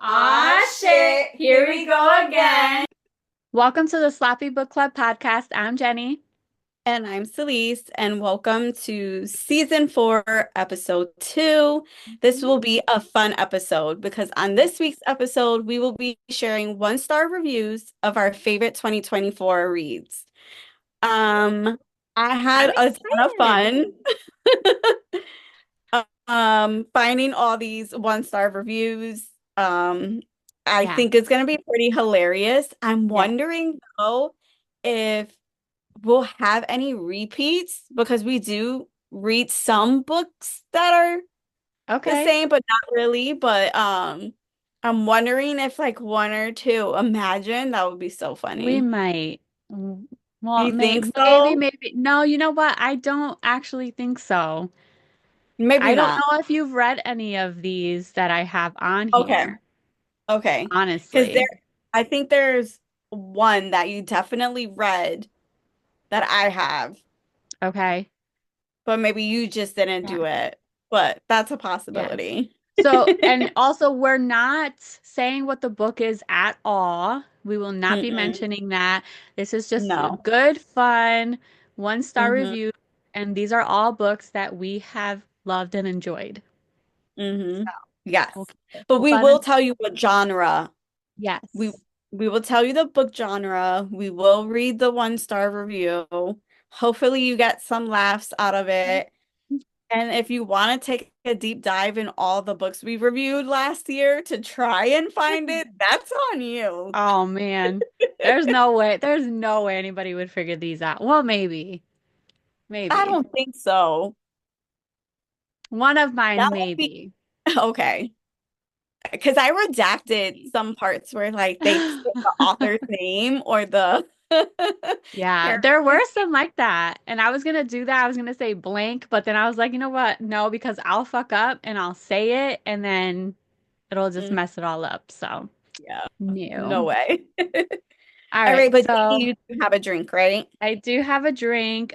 Ah, shit. Here we go again. Welcome to the Sloppy Book Club podcast. I'm Jenny. And I'm Celeste, and welcome to season 4, episode 2. This will be a fun episode because on this week's episode, we will be sharing 1-star reviews of our favorite 2024 reads. I I'm had a ton of excited. fun finding all these 1-star reviews. I Yeah, think it's gonna be pretty hilarious. I'm yeah. wondering though if we'll have any repeats because we do read some books that are the Okay. same, but not really. But I'm wondering if like one or two. Imagine that would be so We funny. might. Well, You think maybe, so? maybe. No, you know what? I don't actually think so. Maybe I don't not. know if you've read any of these that I have on Okay. here, Okay. Because honestly. I think there's one that you definitely read that I have, Okay. but maybe you just didn't Yeah. do it. But that's a Yes. possibility. So, and also, we're not saying what the book is at all. We will not be Mm-mm. mentioning that. This is just No. good fun, one-star Mm-hmm. review. And these are all books that we have loved and enjoyed. Mm-hmm. So we'll Yes. keep it But we fun will and tell you what genre. We yes. we will tell you the book genre. We will read the 1-star review. Hopefully you get some laughs out of it. And if you want to take a deep dive in all the books we reviewed last year to try and find it, that's on you. Oh man. There's no way anybody would figure these out. Well, maybe. I Maybe. don't think so. One of That mine, would be maybe. okay. Because I redacted some parts where like they put the author's name or the Yeah, there were character's. some like that. And I was gonna do that. I was gonna say blank, but then I was like, you know what? No, because I'll fuck up and I'll say it and then it'll just Mm, mess it all up. So, yeah, no no. way. All All right, right, but so Jenny, you do have a drink, right? I do have a drink.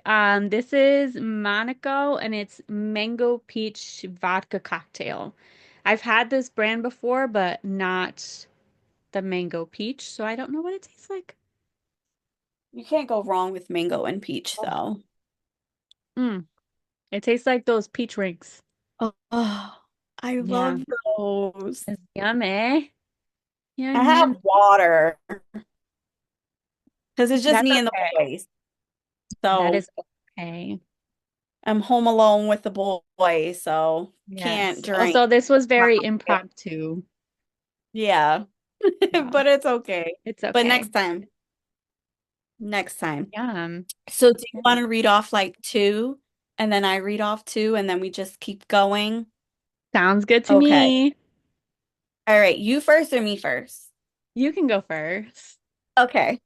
This is Monaco and it's mango peach vodka cocktail. I've had this brand before, but not the mango peach, so I don't know what it tastes like. You can't go wrong with mango and peach, though. Mm, it tastes like those peach rings. Oh, I Yeah, love those. it's yummy. I Yum, have yum. water because it's just That's me and the okay. boys. That So is okay. I'm home alone with the boys, so can't Yes. drink. Also, this was very impromptu. Yeah, So but it's okay. it's But okay. next time. Yum. So do you Yeah. want to read off like two, and then I read off two, and then we just keep going? Sounds good to Okay. me. All right, you first or me first? You can go first. Okay.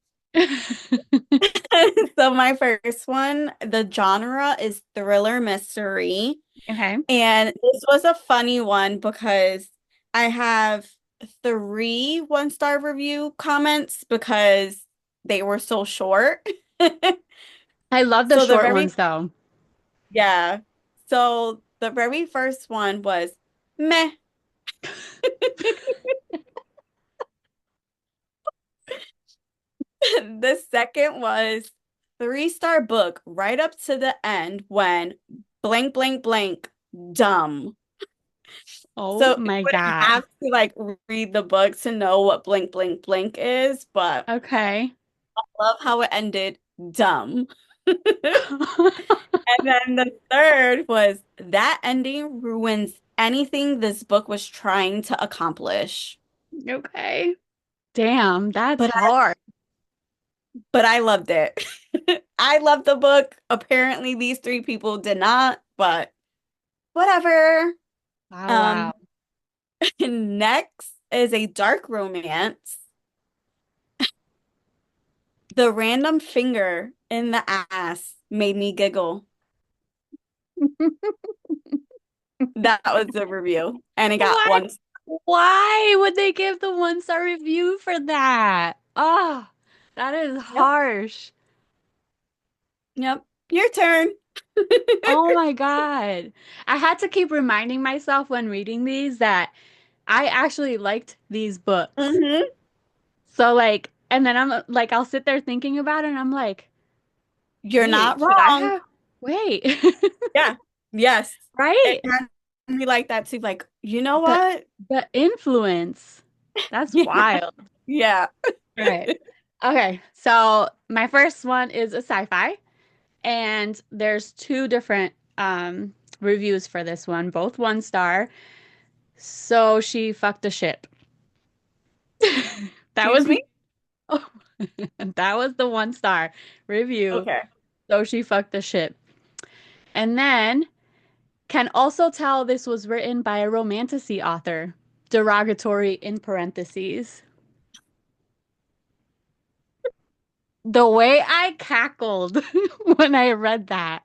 So my first one, the genre is thriller mystery. Okay. And this was a funny one because I have 3 1-star review comments because they were so short. I love the So the short very, ones though. yeah. So the very first one was meh. The second was 3-star book right up to the end when blank, blank, blank, dumb. Oh So you my wouldn't God. have to like read the book to know what blank, blank, blank is, but Okay. love how it ended dumb. And then the third was that ending ruins anything this book was trying to accomplish. Okay. Damn, that's But I hard. but I loved it. I loved the book. Apparently these 3 people did not, but whatever. Wow, wow. Um next is a dark romance. The random finger in the ass made me giggle. That was the review. And it got Why? one. Why would they give the one-star review for that? Oh, that is Yep. harsh. Yep. Your turn. Oh my God. I had to keep reminding myself when reading these that I actually liked these books. Hmm. So like, and then I'm like, I'll sit there thinking about it and I'm like, You're not wait, should I wrong. have, wait, Yeah. Yes. It right? can be like that too. Like, you know The what? the influence. That's Yeah. wild. Yeah. All right. Okay, so my first one is a sci-fi, and there's two different reviews for this one, both one star. So she fucked a ship. That Excuse was me? that was the one star review. Okay. So she fucked the ship. And then can also tell this was written by a romantasy author. Derogatory in parentheses. The way I cackled when I read that.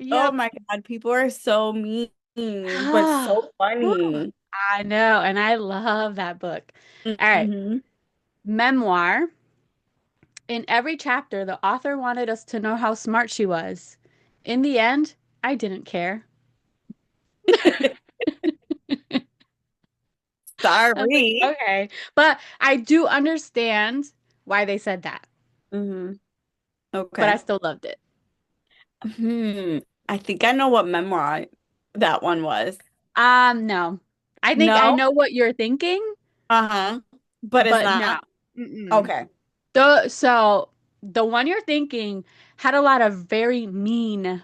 Oh Yep. my God. People are so mean, but so Whew. funny. I know, and I love that book. All right. Hmm. Memoir. In every chapter, the author wanted us to know how smart she was. In the end, I didn't care. I was Sorry. like, okay. But I do understand why they said that, Hmm. but I Okay. still loved it. Hmm. I think I know what memoir that one was. No. I think I No? know what you're thinking, Uh-huh. But it's but no. not. Mm-mm. Okay. So the one you're thinking had a lot of very mean I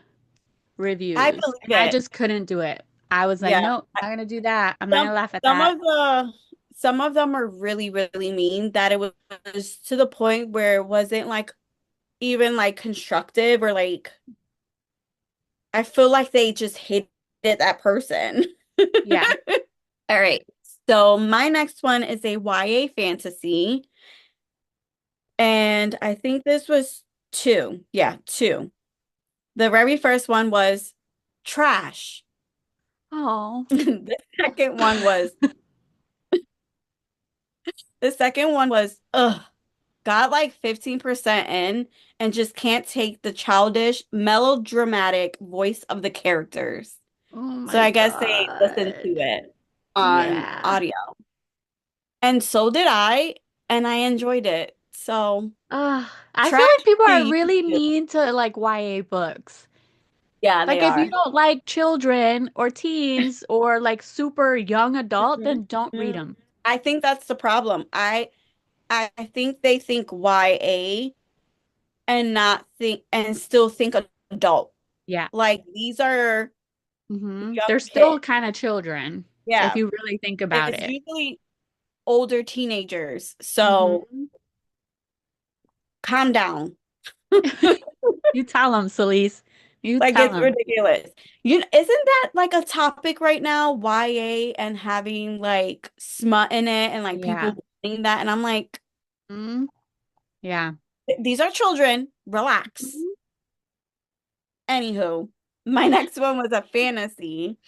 reviews, believe and I it. just couldn't do it. I was like, Yeah. nope, not gonna do that. I'm not Some gonna laugh at some that. of the some of them are really, really mean that it was to the point where it wasn't like even like constructive or like I feel like they just hated that person. Yeah. All right. So my next one is a YA fantasy. And I think this was two. Yeah, two. The very first one was trash. Oh. The second one was the second one was ugh. Got like 15% in and just can't take the childish, melodramatic voice of the characters. Oh So my I guess they listened to God. it on Yeah. audio. And so did I, and I enjoyed it. So I feel trash like people to are you really too. mean to like YA books. Yeah, they Like if you are. don't like children or teens or like super young adult, Mhm. then don't read Mhm. them. I think that's the problem. I think they think YA and not think and still think adult. Yeah. Like these are They're young still kids. kind of children if Yeah. you really think about It's it. usually older teenagers. So hmm calm down. You tell them, Celeste. You Like tell it's them. ridiculous. Isn't that like a topic right now? YA and having like smut in it and like Yeah. people doing that. And I'm like, mm Yeah. these are children. Relax. Mhm. Anywho, my next one was a fantasy.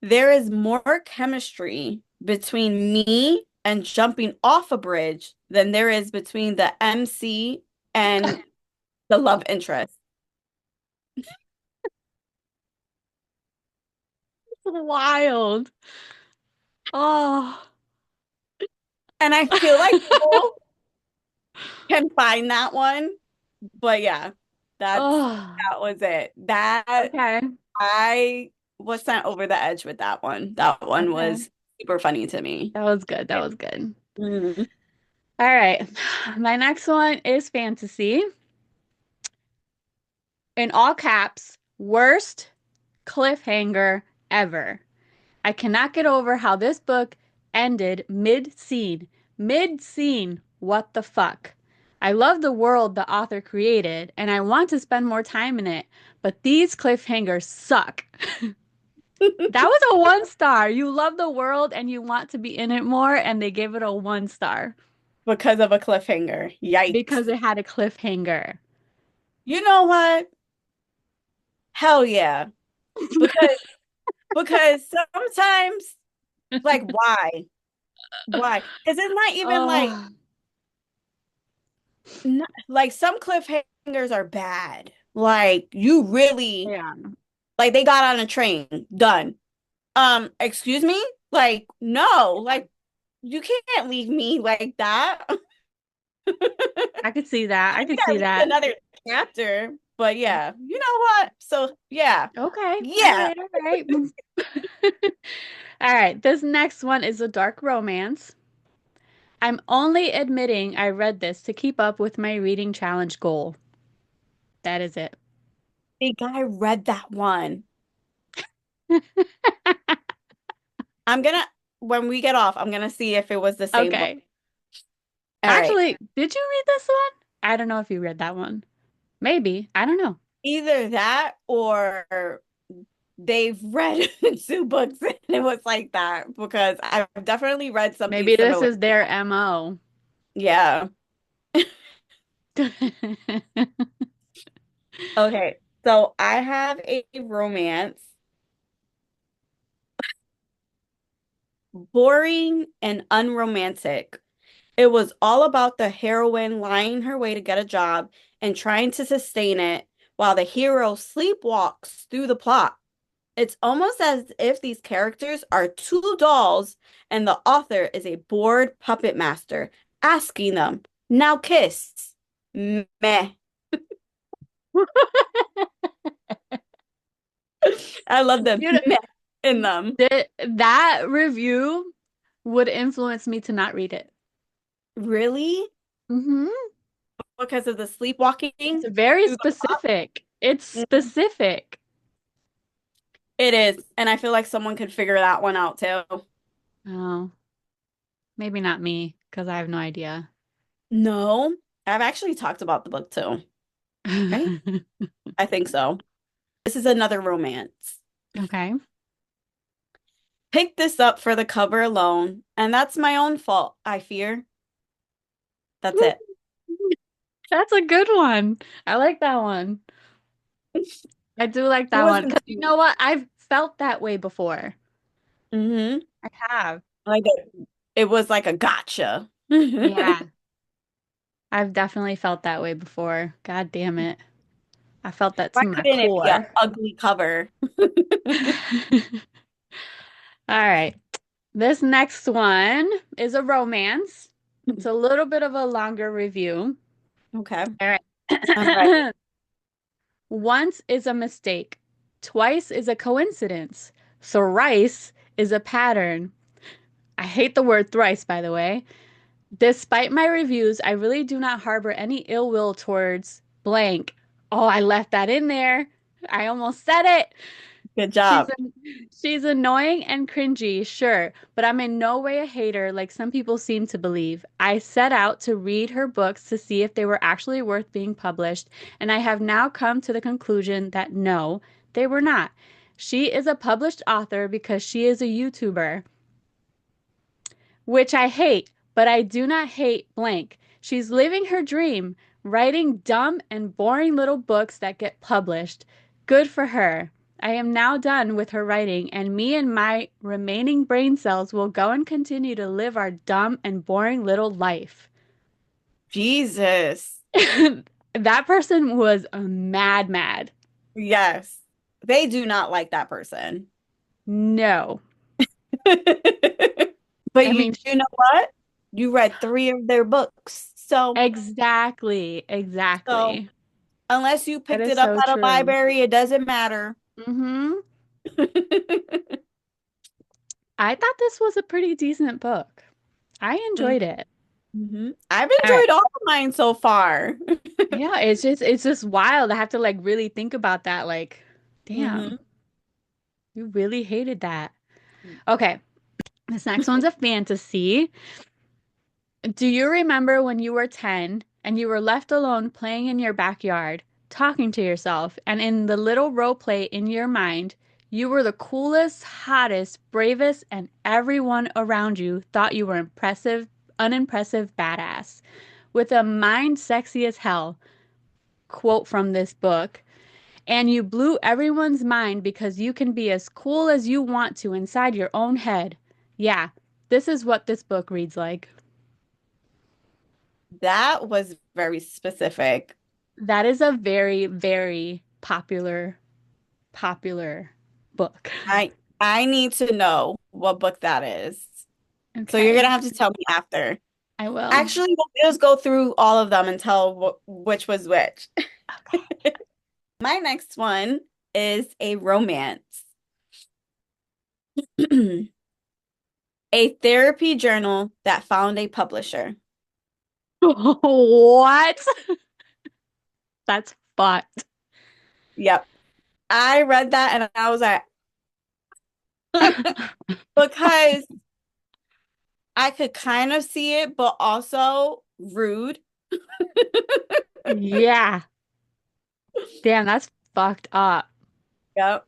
There is more chemistry between me and jumping off a bridge than there is between the MC and the love interest. Wild. Oh. And I feel like people can find that one, but yeah, Oh. that was it. That Okay. I was sent over the edge with that one. That one Okay. was super funny to me. That was good. That was good. Mhm. All right. My next one is fantasy. In all caps, worst cliffhanger ever. I cannot get over how this book ended mid-scene. Mid-scene. What the fuck? I love the world the author created, and I want to spend more time in it, but these cliffhangers suck. That was a one star. You love the world and you want to be in it more, and they gave it a one star Because of a cliffhanger. Yikes. because it had a cliffhanger. You know what? Hell yeah. Because sometimes like why? Why? Because it's not even like Oh, like some cliffhangers are bad. Like you really yeah. like they got on a train, done. Excuse me? Like, no, like you can't leave me like that. I could see that. I We could see gotta read that. another chapter. But yeah, you know what? So yeah. Okay. All Yeah. right. All right. All right. This next one is a dark romance. I'm only admitting I read this to keep up with my reading challenge goal. That is it. I think I read that one. I'm gonna when we get off, I'm gonna see if it was the same book. Okay. All right. Actually, did you read this one? I don't know if you read that one. Maybe. I don't know. Either that or they've read two books and it was like that because I've definitely read something Maybe this similar. is their MO. Yeah. Okay. So I have a romance, boring and unromantic. It was all about the heroine lying her way to get a job and trying to sustain it while the hero sleepwalks through the plot. It's almost as if these characters are two dolls and the author is a bored puppet master asking them, now kiss. Meh. I love them. You know, Meh in them. that review would influence me to not read it. Really? Hmm. Because of the sleepwalking It's through very the plot? specific. It's Mhm. specific. It is. And I feel like someone could figure that one out too. Oh, maybe not me, because I have no idea. No, I've actually talked about the book too, right? I think so. This is another romance. Okay. Picked this up for the cover alone, and that's my own fault, I fear. That's it. That's a good one. I like that one. I do like It that one. wasn't Because you know what? I've felt that way before. mm-hmm. I have. Like it was like a gotcha. Yeah. I've definitely felt that way before. God damn it. I felt that Why to my couldn't it be an core. ugly cover? All right. This next one is a romance. It's a little bit of a longer review. Okay, All I'm ready. right. Once is a mistake. Twice is a coincidence. Thrice is a pattern. I hate the word thrice, by the way. Despite my reviews, I really do not harbor any ill will towards blank. Oh, I left that in there. I almost said it. Good She's job. an, she's annoying and cringy, sure, but I'm in no way a hater like some people seem to believe. I set out to read her books to see if they were actually worth being published, and I have now come to the conclusion that no, they were not. She is a published author because she is a YouTuber, which I hate, but I do not hate blank. She's living her dream, writing dumb and boring little books that get published. Good for her. I am now done with her writing, and me and my remaining brain cells will go and continue to live our dumb and boring little life. Jesus. That person was mad, mad. Yes. They do not like that person. No. But I mean, you know what? You read three of their books. exactly, So exactly. unless you That picked is it up so at a true. library, it doesn't matter. Mm-hmm. I thought this was a pretty decent book. I enjoyed it. I've All right. enjoyed all of mine so far. Yeah, it's just wild. I have to like really think about that. Like, damn, hmm you really hated that. Okay, this next one's a fantasy. Do you remember when you were 10 and you were left alone playing in your backyard, talking to yourself, and in the little role play in your mind, you were the coolest, hottest, bravest, and everyone around you thought you were impressive, unimpressive badass with a mind sexy as hell, quote from this book, and you blew everyone's mind because you can be as cool as you want to inside your own head. Yeah, this is what this book reads like. That was very specific. That is a very, very popular book. I I need to know what book that is. So you're Okay, gonna have to tell me after. I will. Actually, we'll just go through all of them and tell which was which. Okay. My next one is a romance. A therapy journal that found a publisher. What? That's fucked. Yep. I read that and I was like, because I could kind of see it, but also rude. Yeah. Damn, that's fucked up. Yep.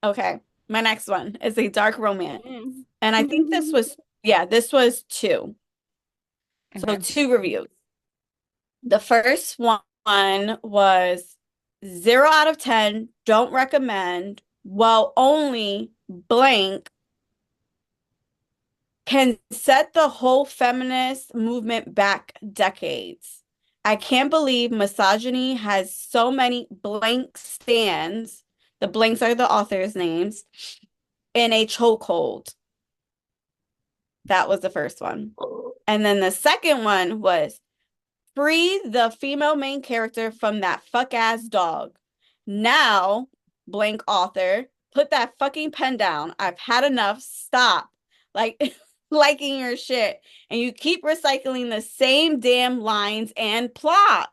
Okay. My next one is a dark romance. Mm. And I think this was, yeah, this was two. So Okay. two reviews. The first one was 0 out of 10, don't recommend, well, only blank can set the whole feminist movement back decades. I can't believe misogyny has so many blank stands. The blanks are the authors' names in a chokehold. That was the first one. And then the second one was free the female main character from that fuck ass dog. Now, blank author, put that fucking pen down. I've had enough. Stop. Like liking your shit. And you keep recycling the same damn lines and plot.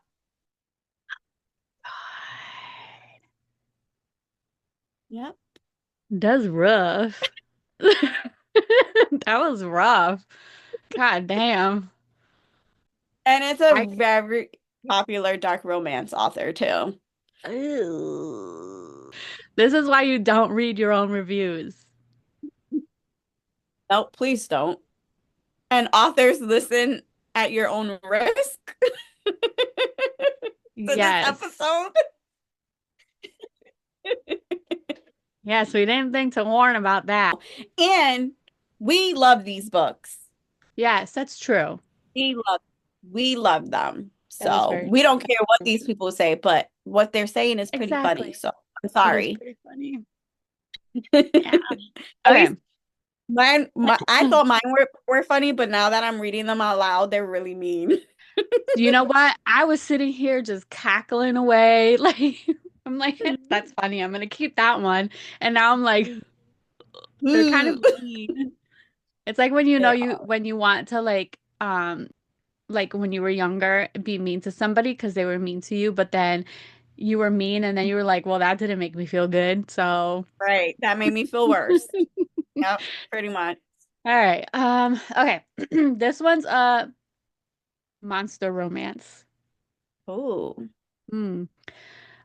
Yep. That's rough. That was rough. God damn. And it's a I very popular dark romance author too. Ew. This is why you don't read your own reviews. No, please don't. And authors listen at your own risk to this Yes. episode. Yes, we didn't think to warn about that. And we love these books. Yes, that's true. We love we love them. That is So very we don't care what true. these people say, but what they're saying is pretty funny. Exactly. So I'm It is sorry. pretty funny. Yeah. At least Okay. I thought mine were funny, but now that I'm reading them out loud, they're really mean. You know what? I was sitting here just cackling away. Like, I'm like, that's funny. I'm gonna keep that one. And now I'm like, they're kind of Ooh. mean. It's like when you know They you are. when you want to like when you were younger, be mean to somebody because they were mean to you, but then you were mean and then you were like, well, that didn't make me feel good. So, Right. That made me feel worse. Yep, pretty much. all right. Okay. This one's a monster romance. Ooh. Hmm.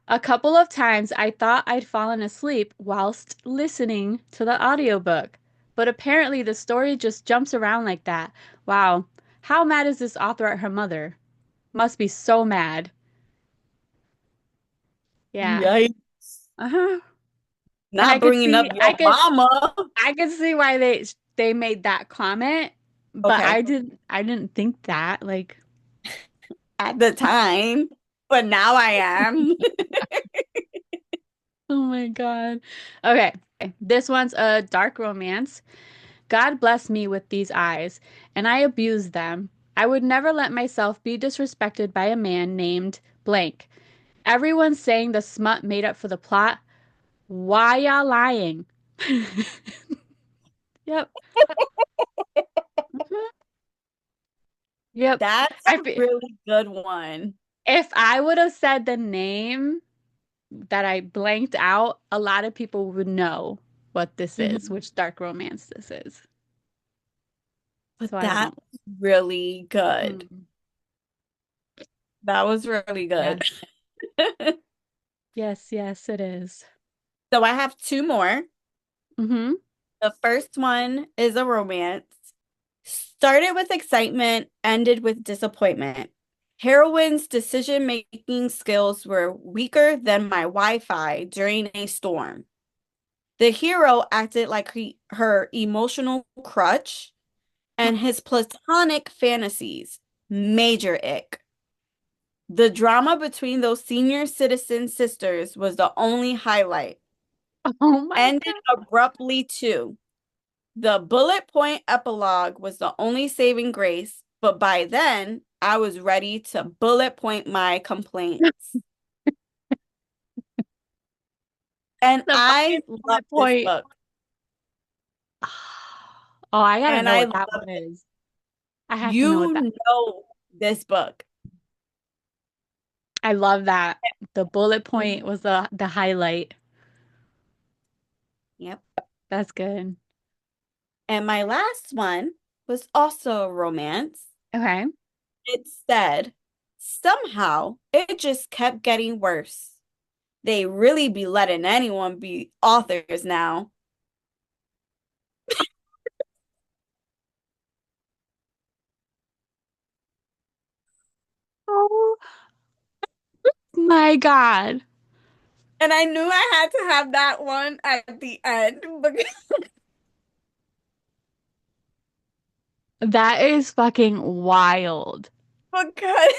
A couple of times I thought I'd fallen asleep whilst listening to the audiobook, but apparently the story just jumps around like that. Wow. How mad is this author at her mother? Must be so mad. Yeah. Yikes. Uh-huh. And Not bringing up your mama. I could see why they made that comment, but Okay. I didn't think that. Like, At the time, but now I am. oh my God. Okay. This one's a dark romance. God bless me with these eyes, and I abuse them. I would never let myself be disrespected by a man named blank. Everyone's saying the smut made up for the plot. Why y'all lying? Yep. Mhm. Yep. That's I a fe- really good one. if I would have said the name that I blanked out, a lot of people would know what this is, Mhm. which dark romance this is. But So I that's won't. really good. Mm. That was really good. Yes. Yes, yes, it is. So I have two more. Mm-hmm. The first one is a romance. Started with excitement, ended with disappointment. Heroine's decision-making skills were weaker than my Wi-Fi during a storm. The hero acted like her emotional crutch, and his platonic fantasies, major ick. The drama between those senior citizen sisters was the only highlight. Oh my Ended God. abruptly too. The bullet point epilogue was the only saving grace, but by then I was ready to bullet point my complaints. And The fucking I love bullet this point. book. Oh, I gotta And know I what that love one it. is. I have to know what that. You know this book. I love that. The bullet Mhm. point was the highlight. Yep. That's good. And my last one was also a romance. Okay. It said, somehow it just kept getting worse. They really be letting anyone be authors now. Oh my God. And I knew I had to have that one at the end That is fucking wild. because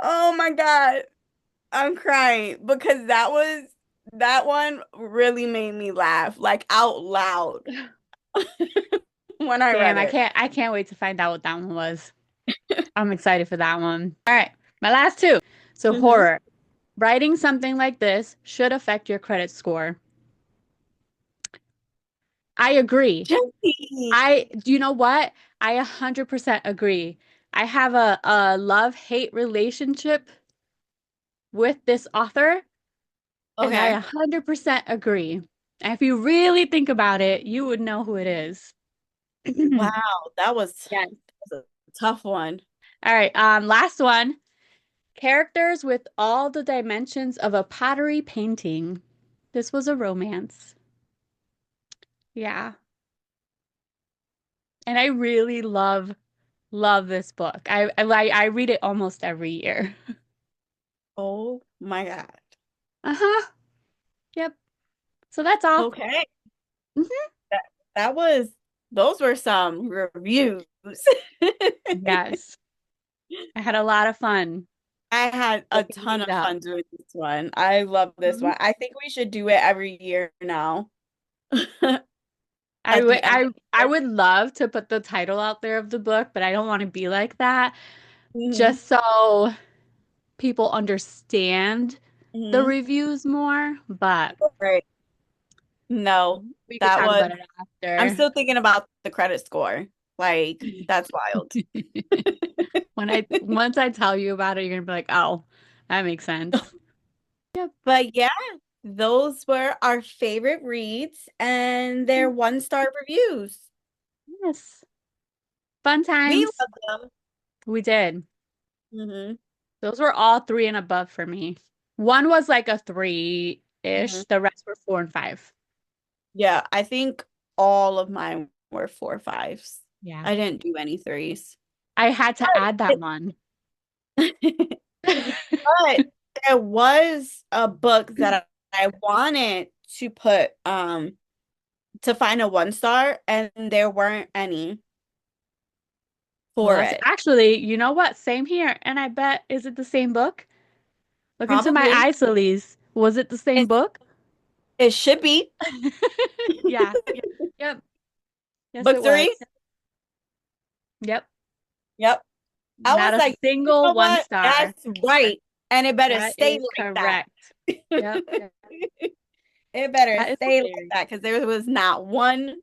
oh my God, I'm crying because that one really made me laugh like out loud when I Damn, read it. I can't wait to find out what that one was. I'm excited for that one. All right, my last two. So Hmm. horror. Writing something like this should affect your credit score. I agree. Jesse. Do you know what? I 100% agree. I have a love-hate relationship with this author, and I Okay. 100% agree. And if you really think about it, you would know who it is. Wow, Yes. that was a tough one. All right, last one. Characters with all the dimensions of a pottery painting. This was a romance. Yeah. And I really love this book. I read it almost every year. Oh my God. Uh-huh. Yep. So that's all. Okay. Mhm. That, that was, those were some reviews. Yes. I had a lot of fun I had a looking ton these of up. fun doing this one. I love this Mhm. one. I think we should do it every year now I at would the end of I the would love to put the title out there of the book, but I don't want to be like that. year. Just so people understand the Hmm. reviews more, but Right. No, we could that talk was, about it I'm after. still thinking about the credit score. Like, that's wild. When I once I tell you about it, you're gonna be like, "Oh, that makes sense." Yep. But yeah, those were our favorite reads and their one-star reviews. Yes. Fun We times. love them. We did. Hmm. Those were all three and above for me. One was like a three-ish. Hmm. The rest were four and five. Yeah, I think all of mine were four fives. Yeah. I didn't do any threes. I had to add that But one. but there was a book that I wanted to put to find a one star and there weren't any Well, for that's it. actually, you know what? Same here. And I bet, is it the same book? Look into my Probably. eyes, Celise. Was it the same It, book? it should be. Yeah. Yep. Yes, Book it was. three? Yep. Yep. I Not was a like, you single know one what? star. That's right. And it better That stay is like that. correct. Yep. Yep. It better That is stay like hilarious. that because there was not one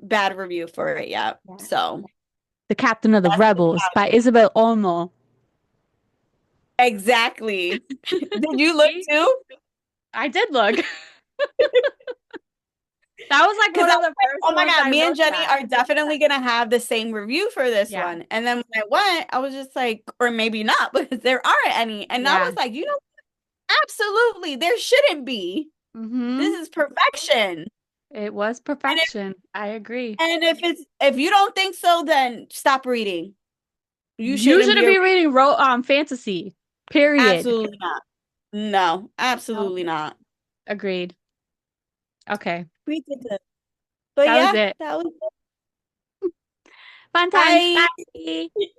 bad review for it yet. Yeah. So The Captain of the that's Rebels by Isabel Olmo. exactly. Did you look See? too? I did look. That was like Because one I of was the like, first oh my ones God, I me and looked Jenny at. are definitely gonna have the same review for this Yeah. one. And then when I went, I was just like, or maybe not, because there aren't any. And I was Yeah. like, you know, absolutely, there shouldn't be. Mm-hmm. This is perfection. It was And if perfection. I agree. and if you don't think so, then stop reading. You You shouldn't be shouldn't a be reading fantasy. Period. absolutely not. No, No. absolutely not. Agreed. Okay. We did good. But That was yeah, it. that was it. Fun times. Bye. Bye.